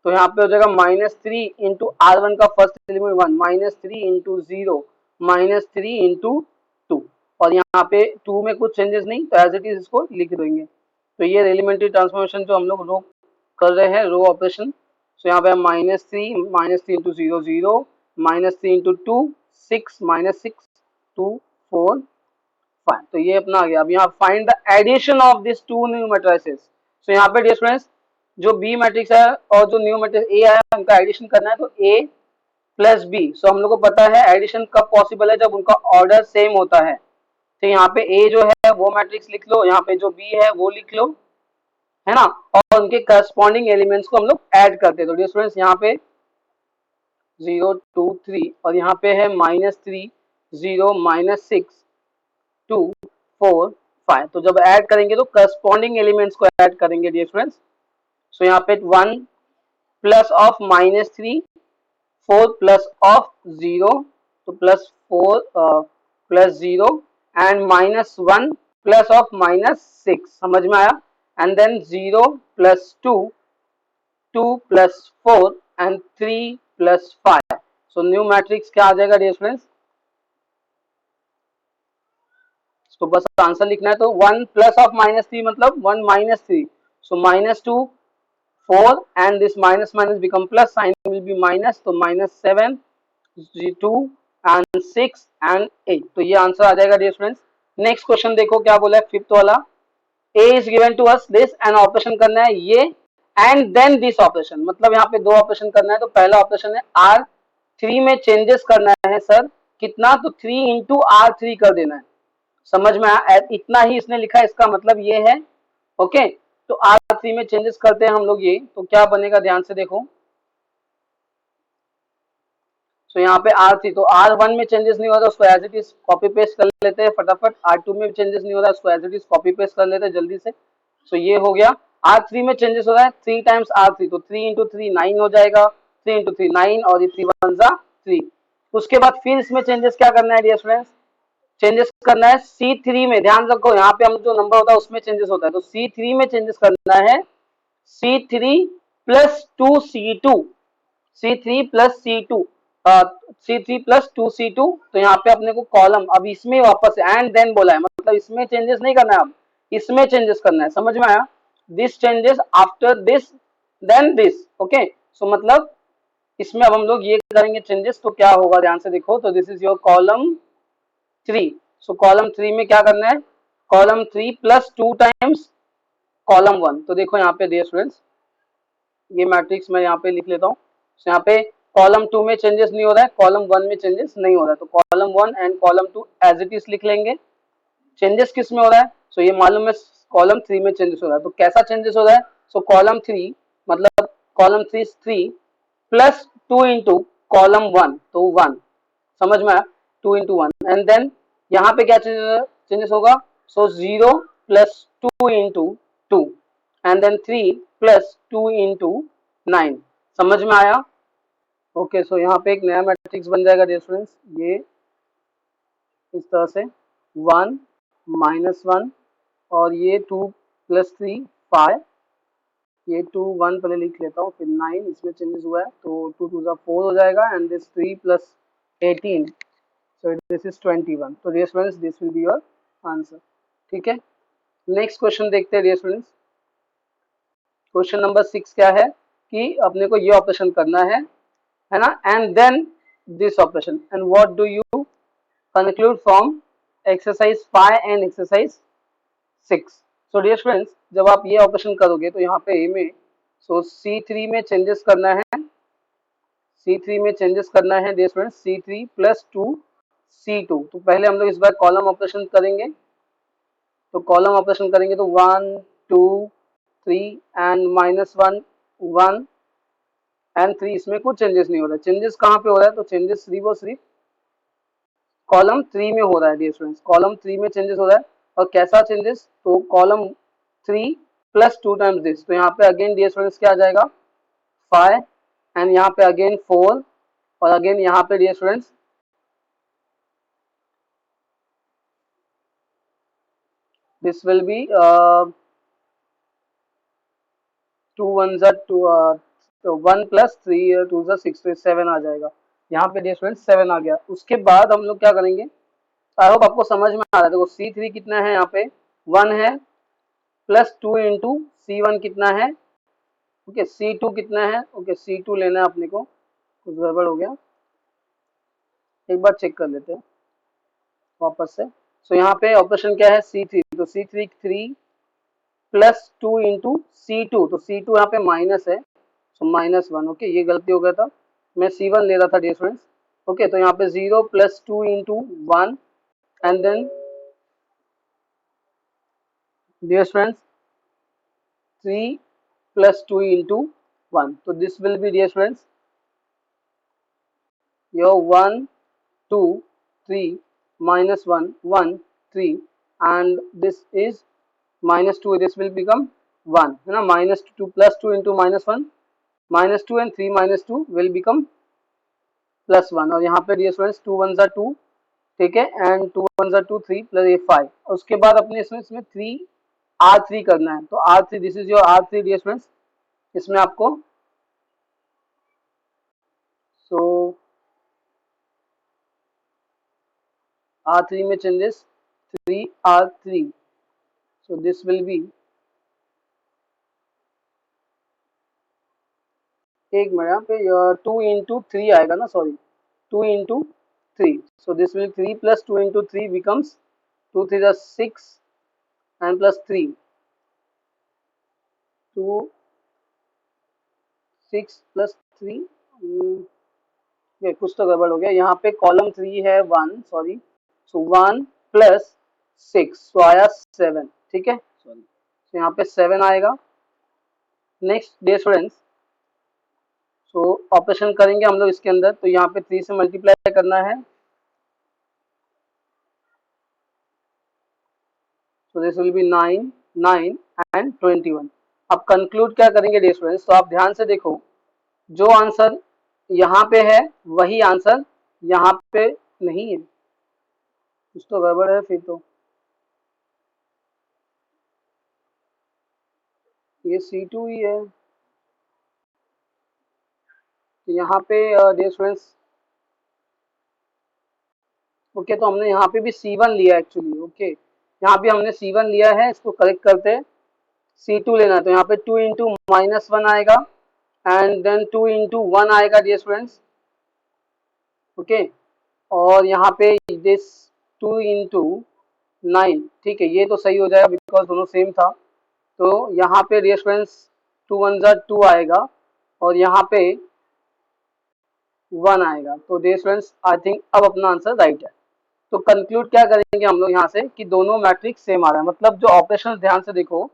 तो यहाँ पे हो जाएगा -3 इंटू R1 का फर्स्ट एलिमेंट 1, -3 इंटू 0, -3 इंटू 2, और यहाँ पे 2 में कुछ चेंजेस नहीं, तो एज इट इज इसको लिख देंगे। तो ये एलिमेंट्री ट्रांसफॉर्मेशन जो हम लोग रो कर रहे हैं, रो ऑपरेशन, तो यहाँ पे -3 इंटू 0 0, -3 इंटू 2 6, -6 2 4 5, तो ये अपना आ गया। अब यहाँ find the addition of this two new matrices, तो यहाँ पे डियर स्टूडेंट्स जो बी मैट्रिक्स है और जो न्यू मैट्रिक्स ए है उनका एडिशन करना है, तो ए प्लस बी, सो हम लोग को पता है एडिशन कब पॉसिबल है, जब उनका ऑर्डर सेम होता है, तो यहाँ पे ए जो है वो मैट्रिक्स लिख लो, यहाँ पे जो बी है वो लिख लो, है ना, और उनके करस्पॉन्डिंग एलिमेंट्स को हम लोग ऐड करते हैं, तो डियर स्टूडेंट्स यहाँ पे 0 2 3 और यहाँ पे है -3 0 -6 2 4 5, तो जब ऐड करेंगे तो करस्पॉन्डिंग एलिमेंट्स को ऐड करेंगे डियर स्टूडेंट्स, सो यहाँ पे 1 प्लस ऑफ -3, 4 प्लस ऑफ 0, तो +4 प्लस 0 एंड -1 प्लस ऑफ -6, समझ में आया, and then 0 plus 2, 2 plus 4 and 3 plus 5, so new matrix क्या आ जाएगा डियर स्टूडेंट्स, तो बस आंसर लिखना है, तो 1 प्लस ऑफ -3 मतलब 1 -3, सो -2 4 and this minus minus become plus, sign will be minus, तो -7 2 and 6 and 8, तो ये आंसर आ जाएगा डियर स्टूडेंट्स। नेक्स्ट क्वेश्चन देखो क्या बोला है, फिफ्थ वाला, a is given to us this, and operation करना है ये एंड देन दिस ऑपरेशन, मतलब यहाँ पे दो ऑपरेशन करना है, तो पहला ऑपरेशन है R3 में चेंजेस करना है सर, कितना, तो 3 इंटू R3 कर देना है, समझ में आया, इतना ही इसने लिखा है, इसका मतलब ये है, ओके, तो R3 में चेंजेस करते हैं हम लोग ये, तो क्या बनेगा ध्यान से देखो, तो यहाँ पे R3, तो R1 में चेंजेस नहीं हो रहा उसको as it is copy paste कर लेते हैं फटाफट, R2 में चेंजेस नहीं हो रहा उसको as it is copy paste कर लेते हैं जल्दी से, सो ये हो गया। R3 में चेंजेस हो रहा है 3 टाइम्स R3, तो 3 इंटू 3 9 हो जाएगा, 3 इंटू 3 9 और ये 3 1 जा 3, उसके बाद फिर इसमें चेंजेस क्या करना है डियर स्टूडेंट्स, चेंजेस करना है C3 में, ध्यान रखो यहाँ पे हम जो नंबर होता है उसमें चेंजेस होता है, तो C3 में चेंजेस करना है, C3 plus 2C2, C3 plus C2, C3 plus 2C2, तो यहाँ पे अपने को कॉलम, अब इसमें वापस एंड देन बोला है, मतलब इसमें चेंजेस नहीं करना है, अब इसमें चेंजेस करना है, समझ में आया, this changes after this then this, okay, so मतलब इसमें अब हम लोग ये करेंगे चेंजेस, तो क्या होगा ध्यान से देखो, तो this is your column 3, so column 3 में क्या करना है, कॉलम 3 प्लस 2 टाइम्स कॉलम 1, तो देखो यहाँ पे डियर स्टूडेंट्स ये मैट्रिक्स मैं यहाँ पे लिख लेता हूँ, so, यहाँ पे कॉलम 2 में चेंजेस नहीं हो रहा है, कॉलम 1 में चेंजेस नहीं हो रहा है, तो column 1 and column 2 as it is लिख लेंगे, चेंजेस किस में हो रहा है, सो ये मालूम है कॉलम 3 में चेंजेस हो रहा है, तो कैसा चेंजेस हो रहा है, सो कॉलम 3 मतलब कॉलम 3 प्लस 2 इंटू कॉलम 1, तो 1, समझ में आया, 2 इंटू 1 एंड देन यहाँ पे क्या चेंजेस होगा, so 0 plus 2 into 2 and then 3 plus 2 into 9, समझ में आया, ओके, सो यहाँ पे एक नया मैट्रिक्स बन जाएगा डियर स्टूडेंट्स, ये इस तरह से 1 -1 और ये 2 प्लस 3 5, ये 2 1 पहले लिख लेता हूँ, फिर 9 इसमें चेंजेस हुआ है, तो 2 2 4 हो जाएगा and this 3 plus 18, so this is 21, तो dear students this will be your answer, ठीक है। नेक्स्ट क्वेश्चन देखते हैं डियर स्टूडेंट्स, क्वेश्चन नंबर 6 क्या है कि अपने को ये ऑपरेशन करना है ना, and then this operation, and what do you conclude from exercise 5 and exercise 6. So dear friends, जब आप ये ऑपरेशन करोगे तो यहाँ पे ए में C3 में चेंजेस करना है, C3 में चेंजेस करना है dear friends, C3 plus 2 C2. तो पहले हम लोग इस बार कॉलम ऑपरेशन करेंगे, तो कॉलम ऑपरेशन करेंगे तो 1 2 3 एंड -1 1 एंड 3, इसमें कुछ चेंजेस नहीं हो रहा है। चेंजेस कहाँ पे हो रहा है, तो चेंजेस सिर्फ और सिर्फ कॉलम 3 में हो रहा है डियर स्टूडेंट्स, कॉलम 3 में चेंजेस हो रहा है। और कैसा चेंजेस, तो कॉलम 3 प्लस 2 टाइम्स दिस, तो यहाँ पे अगेन डियर स्टूडेंट्स क्या आ जाएगा 5 एंड यहाँ पे अगेन 4 और अगेन यहाँ पे dear students this will be 2 1 2 तो 1 प्लस 3 2 6, तो 7 आ जाएगा। यहाँ पे डियर स्टूडेंट्स 7 आ गया। उसके बाद हम लोग क्या करेंगे, आई होप आपको समझ में आ रहा है। देखो C3 कितना है, यहाँ पे 1 है, प्लस 2 इंटू C1 कितना है, ओके C2 कितना है, ओके C2 लेना है अपने को, कुछ गड़बड़ हो गया, एक बार चेक कर लेते हैं वापस से। सो यहाँ पे ऑपरेशन क्या है C3, तो C3 3 प्लस 2 इंटू C2, तो C2 यहाँ पे माइनस है, सो -1, ओके ये गलती हो गया था, मैं C1 ले रहा था डियर फ्रेंड्स, ओके तो यहाँ पे 0 plus 2 into 1 and then dear friends 3 plus 2 into 1. So this will be dear friends your 1 2 3 minus 1 1 3 and this is -2, this will become 1 है ना, -2 plus 2 into -1 -2 and 3 minus 2 will become +1 और यहाँ पे dear friends 2 1 2, ठीक है, एंड 2 1 2 3 प्लस ये 5। उसके बाद अपने इसमें 3 R3 करना है, तो R3 this is your R3 dear friends, इसमें आपको सो R3 में changes 3R3, so this will be, एक मिनट यहाँ पे 2 इंटू 3 आएगा ना, sorry 2 into 3, so this will 3 plus 2 into 3 becomes 2 3 is 6 and plus 3 2 6 plus 3, ये कुछ तो गड़बड़ हो गया, यहाँ पे कॉलम 3 है 1, सॉरी, सो 1 प्लस 6, तो आया 7, ठीक है, सॉरी, तो यहाँ पे 7 आएगा। नेक्स्ट डे स्टूडेंट्स, सो ऑपरेशन करेंगे हम लोग इसके अंदर, तो यहाँ पे 3 से मल्टीप्लाई करना है, so this will B 9 9 and 21। अब कंक्लूड क्या करेंगे डियर स्टूडेंट्स, तो आप ध्यान से देखो, जो आंसर यहाँ पे है वही आंसर यहाँ पे नहीं है, कुछ तो गड़बड़ है फिर, तो ये C2 ही है, तो यहाँ पे डियर स्टूडेंट्स ओके, तो हमने यहाँ पे भी C1 लिया एक्चुअली, ओके यहाँ पे हमने C1 लिया है, इसको करेक्ट करते हैं, C2 लेना है, तो यहाँ पे 2 इंटू -1 आएगा एंड देन 2 इंटू 1 आएगा डियर स्टूडेंट्स, ओके, और यहाँ पे दिस 2 इंटू 9, ठीक है, ये तो सही हो जाएगा बिकॉज दोनों सेम था, तो यहाँ पे डियर स्टूडेंट्स 2 1 2 आएगा और यहाँ पे 1 आएगा, तो डियर स्टूडेंट्स आई थिंक अब अपना आंसर राइट है। तो कंक्लूड क्या करेंगे हम लोग यहाँ से कि दोनों मैट्रिक्स सेम आ रहा है, मतलब जो ऑपरेशन ध्यान से देखो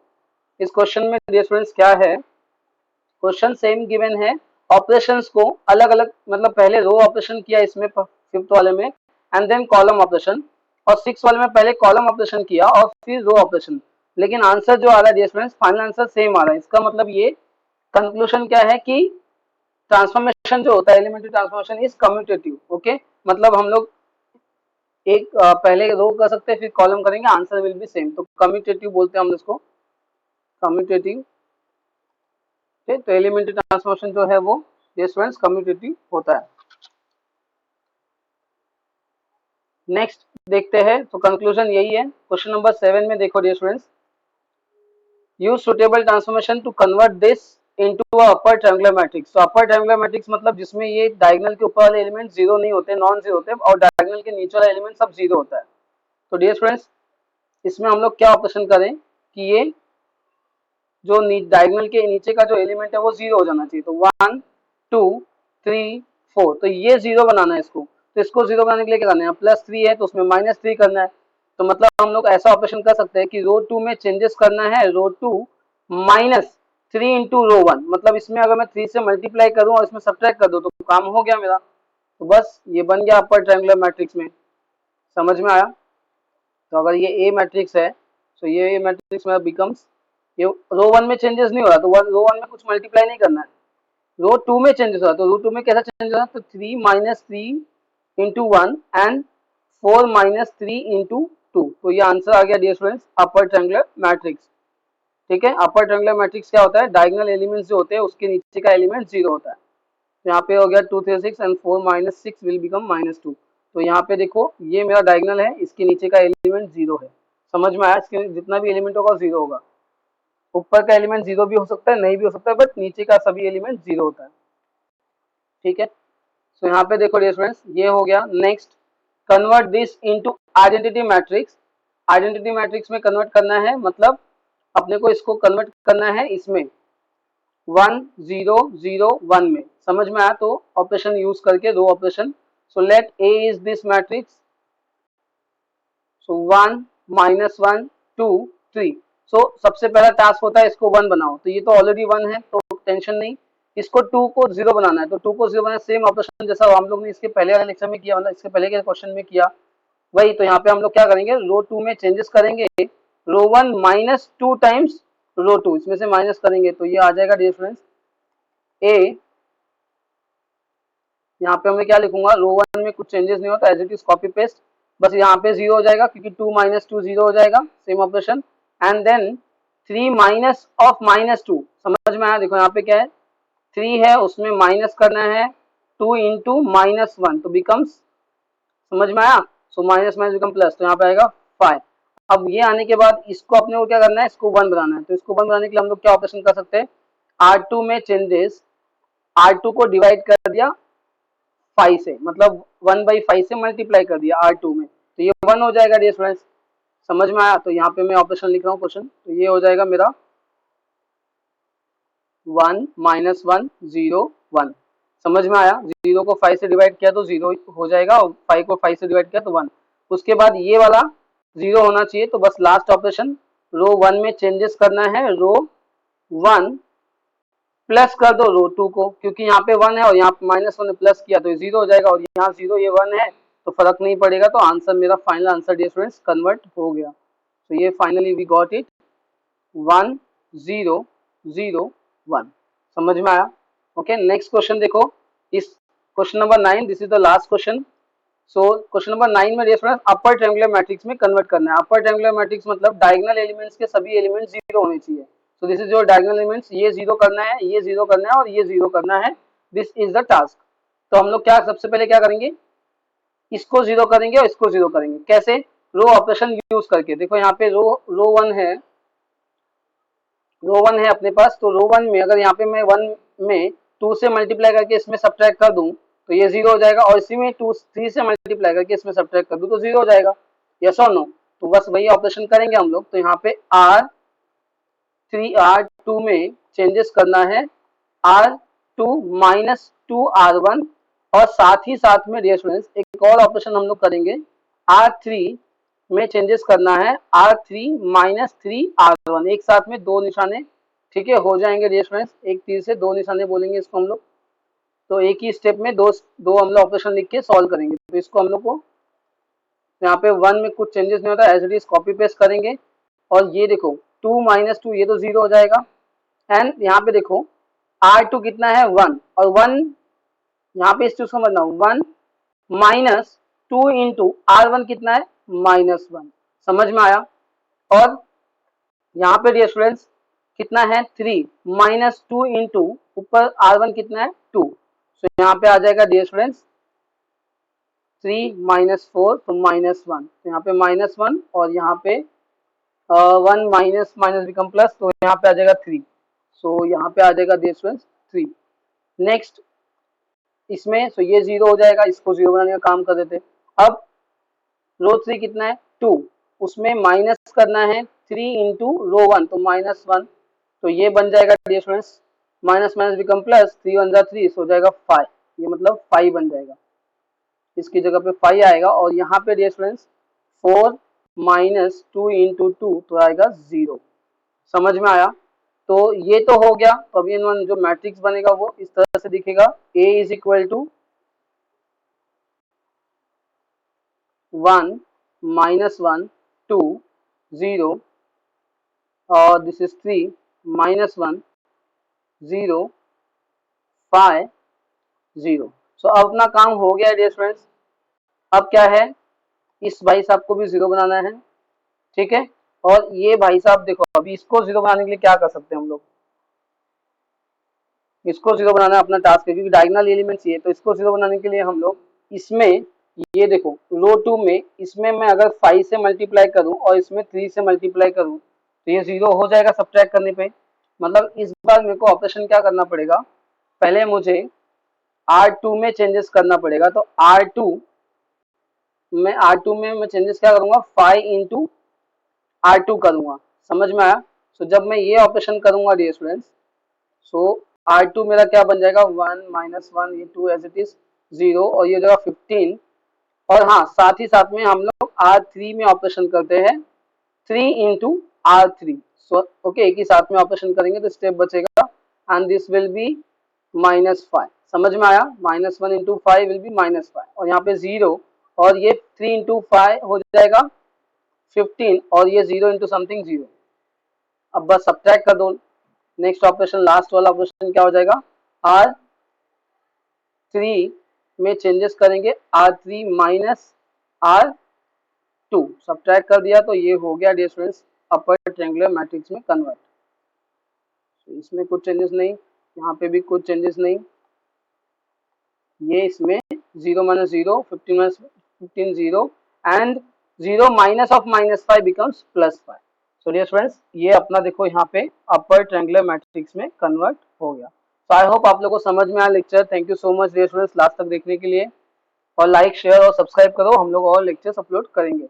इस क्वेश्चन में डियर स्टूडेंट्स क्या है, क्वेश्चन सेम गिवन है, ऑपरेशंस को अलग अलग, मतलब पहले रो ऑपरेशन किया इसमें 5th वाले में एंड देन कॉलम ऑपरेशन, और 6th वाले में पहले कॉलम ऑपरेशन किया और फिर रो ऑपरेशन, लेकिन आंसर जो आ रहा है dear students final answer same आ रहा है। इसका मतलब ये कंक्लूजन क्या है कि ट्रांसफॉर्मेशन जो होता है elementary transformation is commutative, okay, मतलब हम लोग एक पहले रो कर सकते हैं फिर कॉलम करेंगे, आंसर विल बी सेम, तो कम्यूटेटिव बोलते हैं हम इसको, कम्यूटेटिव, ठीक, तो एलिमेंट्री ट्रांसफॉर्मेशन जो है वो डियर स्टूडेंट्स कम्यूटेटिव होता है। नेक्स्ट देखते हैं, तो कंक्लूजन यही है, क्वेश्चन नंबर 7 में देखो dear students, use suitable transformation to convert this into upper triangular matrix. तो अपर ट्रायंगुलर मैट्रिक्स मतलब जिसमें ये डायगोनल के ऊपर वाले एलिमेंट जीरो नहीं होते, नॉन जीरो होते, और डायगोनल के नीचे वाला एलिमेंट सब जीरो होता है। तो डियर स्टूडेंट्स, इसमें हम लोग क्या ऑपरेशन करें कि ये जो डायगोनल के नीचे का जो एलिमेंट है वो जीरो हो जाना चाहिए। तो 1 2 3 4, तो ये जीरो बनाना है इसको। तो इसको जीरो बनाने के लिए क्या करना है, प्लस 3 है तो उसमें माइनस 3 करना है। तो मतलब हम लोग ऐसा ऑपरेशन कर सकते हैं कि रो 2 में चेंजेस करना है, रो 2 माइनस 3 इंटू रो 1। मतलब इसमें अगर मैं 3 से मल्टीप्लाई करूं और इसमें सब्ट्रैक्ट कर दूं तो काम हो गया मेरा। तो बस ये बन गया अपर ट्रायंगुलर मैट्रिक्स में। समझ में आया? तो अगर ये ए मैट्रिक्स है तो ये मैट्रिक्स मेरा बिकम्स, ये रो 1 में चेंजेस नहीं हो रहा तो रो 1 में कुछ मल्टीप्लाई नहीं करना है, रो 2 में चेंजेस हो रहा तो रो 2 में कैसा चेंज हो रहा है, तो 3 minus 3 into 1 and 4 minus 3 into 2। तो ये आंसर आ गया dear students, upper triangular matrix. ठीक है, अपर ट्रायंगुलर मैट्रिक्स क्या होता है, डायगोनल एलिमेंट्स जो होते हैं उसके नीचे का एलिमेंट जीरो होता है। तो यहाँ पे हो गया 2 3 6 and 4 minus 6 will become minus 2। तो यहाँ पे देखो ये मेरा डायगोनल है, इसके नीचे का एलिमेंट जीरो है। समझ में आया? इसके जितना भी एलिमेंट होगा जीरो होगा। ऊपर का एलिमेंट जीरो भी हो सकता है, नहीं भी हो सकता है, बट नीचे का सभी एलिमेंट जीरो होता है। ठीक है, तो यहाँ पे देखो डियर स्टूडेंट्स, ये हो गया। Next, convert this into identity matrix. Identity matrix में कन्वर्ट करना है, मतलब अपने को इसको कन्वर्ट करना है इसमें 1 0 0 1 में। समझ में आया? तो ऑपरेशन यूज करके दो operation. So let A is this matrix, so 1 minus 1 2 3। सो सबसे पहला टास्क होता है इसको 1 बनाओ, तो ये तो ऑलरेडी 1 है तो टेंशन नहीं। इसको 2 को 0 बनाना है, तो 2 को 0 बनाना, सेम ऑपरेशन जैसा हम लोग ने इसके पहले वाले लेक्चर में किया, मतलब इसके पहले के क्वेश्चन में किया वही। तो यहाँ पे हम लोग क्या करेंगे, रो 2 में चेंजेस करेंगे, रो 1 माइनस 2 टाइम्स रो 2, इसमें से माइनस करेंगे तो ये आ जाएगा डियर फ्रेंड्स ए। यहाँ पे मैं क्या लिखूंगा, रो 1 में कुछ चेंजेस नहीं होता, as it is copy paste, बस यहाँ पे 0 हो जाएगा क्योंकि 2 माइनस 2 0 हो जाएगा, same operation. And then 3 minus of minus 2। समझ में आया? देखो यहाँ पे क्या है, 3 है उसमें माइनस करना है 2 इंटू माइनस 1 तो बिकम्स, समझ में आया? So minus minus become plus, तो यहाँ पे आएगा 5। अब ये आने के बाद इसको अपने को क्या करना है, इसको 1 बनाना है। तो इसको 1 बनाने के लिए हम लोग क्या ऑपरेशन कर सकते हैं, R2 में चेंजेस, R2 को डिवाइड कर दिया 5 से, मतलब 1/5 से मल्टीप्लाई कर दिया R2 में, तो ये 1 हो जाएगा डियर स्टूडेंट्स। समझ में आया? तो यहाँ पे मैं ऑपरेशन लिख रहा हूँ क्वेश्चन, तो ये हो जाएगा मेरा 1 माइनस 1 0 1। समझ में आया? 0 को 5 से डिवाइड किया तो 0 हो जाएगा, और 5 को 5 से डिवाइड किया तो 1। उसके बाद ये वाला 0 होना चाहिए, तो बस लास्ट ऑपरेशन रो 1 में चेंजेस करना है, रो 1 प्लस कर दो रो 2 को, क्योंकि यहाँ पे 1 है और यहाँ पे माइनस 1 प्लस किया तो 0 हो जाएगा, और यहाँ 0 ये 1 है तो फर्क नहीं पड़ेगा। तो आंसर मेरा final answer dear students convert हो गया। तो ये फाइनली वी गॉट इट 1 0 0 1। समझ में आया? ओके, नेक्स्ट क्वेश्चन देखो, इस question number 9, this is the last question. So question number 9 में dear students upper triangular matrix में कन्वर्ट करना है। अपर ट्रायंगुलर मैट्रिक्स मतलब डायगोनल एलिमेंट्स के सभी एलिमेंट्स जीरो होने चाहिए। So this is your diagonal elements, ये जीरो करना है, ये जीरो करना है और ये जीरो करना है। This is the task. तो हम लोग क्या सबसे पहले क्या करेंगे, इसको जीरो करेंगे और इसको जीरो करेंगे। कैसे? रो ऑपरेशन यूज करके। देखो यहाँ पे रो 1 है, रो 1 है अपने पास, तो रो 1 में अगर यहाँ पे मैं 1 में 2 से मल्टीप्लाई करके इसमें सब्ट्रैक्ट कर दूं तो ये 0 हो जाएगा, और इसी में 3 से मल्टीप्लाई करके इसमें सब्ट्रैक्ट कर दूं तो 0 हो जाएगा। यस और नो? तो बस वही ऑपरेशन करेंगे हम लोग। तो यहाँ पे R2 में चेंजेस करना है R2 माइनस 2R1, और साथ ही साथ में डियर स्टूडेंट्स एक और ऑपरेशन हम लोग करेंगे, R3 में चेंजेस करना है R3 माइनस 3R1। एक साथ में दो निशाने, ठीक है, हो जाएंगे डियर स्टूडेंट्स, एक तीर से दो निशाने बोलेंगे इसको हम लोग। तो एक ही स्टेप में दो दो हम लोग ऑपरेशन लिख के सॉल्व करेंगे। तो इसको हम लोग को यहाँ पे 1 में कुछ चेंजेस नहीं होता, as it is copy paste करेंगे। और ये देखो 2 माइनस 2 ये तो 0 हो जाएगा। एंड यहाँ पे देखो R2 कितना है 1, और 1 यहाँ पे इस चीज को समझना, 1 माइनस 2 इंटू R1 कितना है -1। समझ में आया? और यहाँ पे डियर स्टूडेंट्स कितना है 3 माइनस 2 इंटू ऊपर R1 कितना है 2। सो यहाँ पे आ जाएगा डियर स्टूडेंट्स 3 माइनस 4 तो -1, तो यहाँ पे -1 और यहाँ पे 1 माइनस माइनस बिकम प्लस, तो यहाँ पे आ जाएगा 3। सो यहाँ पे आ जाएगा डियर स्टूडेंट्स 3। नेक्स्ट इसमें सो ये 0 हो जाएगा, इसको 0 बनाने का काम कर देते। अब रो 3 कितना है 2, उसमें माइनस करना है 3 इंटू रो 1, तो -1, तो ये बन जाएगा dear students minus minus become plus, 3 1 जा 3, हो जाएगा 5, ये मतलब 5 बन जाएगा, इसकी जगह पे 5 आएगा। और यहाँ पे डियर स्टूडेंट्स 4 माइनस 2 इंटू 2 तो आएगा 0। समझ में आया? तो ये तो हो गया। तो अभी इन जो मैट्रिक्स बनेगा वो इस तरह से दिखेगा, A इज इक्वल टू 1 -1 2 0 और दिस इज 3 -1 0 5 0। सो अब अपना काम हो गया डियर स्टूडेंट्स। अब क्या है, इस भाई साहब को भी 0 बनाना है, ठीक है। और ये भाई साहब देखो, अभी इसको 0 बनाने के लिए क्या कर सकते हैं हम लोग, इसको 0 बनाना अपना टास्क है, क्योंकि डायगोनल एलिमेंट चाहिए। तो इसको 0 बनाने के लिए हम लोग इसमें ये देखो रो 2 में, इसमें मैं अगर 5 से मल्टीप्लाई करूं और इसमें 3 से मल्टीप्लाई करूं तो ये 0 हो जाएगा सब्ट्रैक्ट करने पे। मतलब इस बार मेरे को ऑपरेशन क्या करना पड़ेगा, पहले मुझे R2 में चेंजेस करना पड़ेगा। तो R2 में मैं चेंजेस क्या करूंगा, 5 इंटू R2 करूंगा। समझ में आया? सो जब मैं ये ऑपरेशन करूंगा डियर स्टूडेंट्स, सो R2 मेरा क्या बन जाएगा 1 -1, ये 2 एज इट इज 0 और ये हो जाएगा 15। और हाँ, साथ ही साथ में हम लोग R3 में ऑपरेशन करते हैं 3 इंटू R3। सो ओके, एक ही साथ में ऑपरेशन करेंगे तो स्टेप बचेगा एंड दिस विल बी -5। समझ में आया? -1 इंटू 5 विल बी -5 और यहाँ पे 0 और ये 3 इंटू 5 हो जाएगा 15 और ये 0 इंटू समथिंग 0। अब बस सब्ट्रैक्ट कर दो। नेक्स्ट ऑपरेशन, लास्ट वाला ऑपरेशन क्या हो जाएगा, R3 में चेंजेस करेंगे R3 माइनस R2, सब्ट्रैक्ट कर दिया तो ये हो गया dear students upper triangular matrix में कन्वर्ट। इसमें कुछ चेंजेस नहीं, यहाँ पे भी कुछ चेंजेस नहीं, ये इसमें 0 minus 0 15 minus 15 0 and 0 minus of -5 becomes +5। So dear students ये अपना देखो यहाँ पे अपर ट्रायंगुलर मैट्रिक्स में कन्वर्ट हो गया। तो आई होप आप लोगों को समझ में आया lecture. Thank you so much dear students last तक देखने के लिए, और लाइक शेयर और सब्सक्राइब करो, हम लोग और लेक्चर्स अपलोड करेंगे।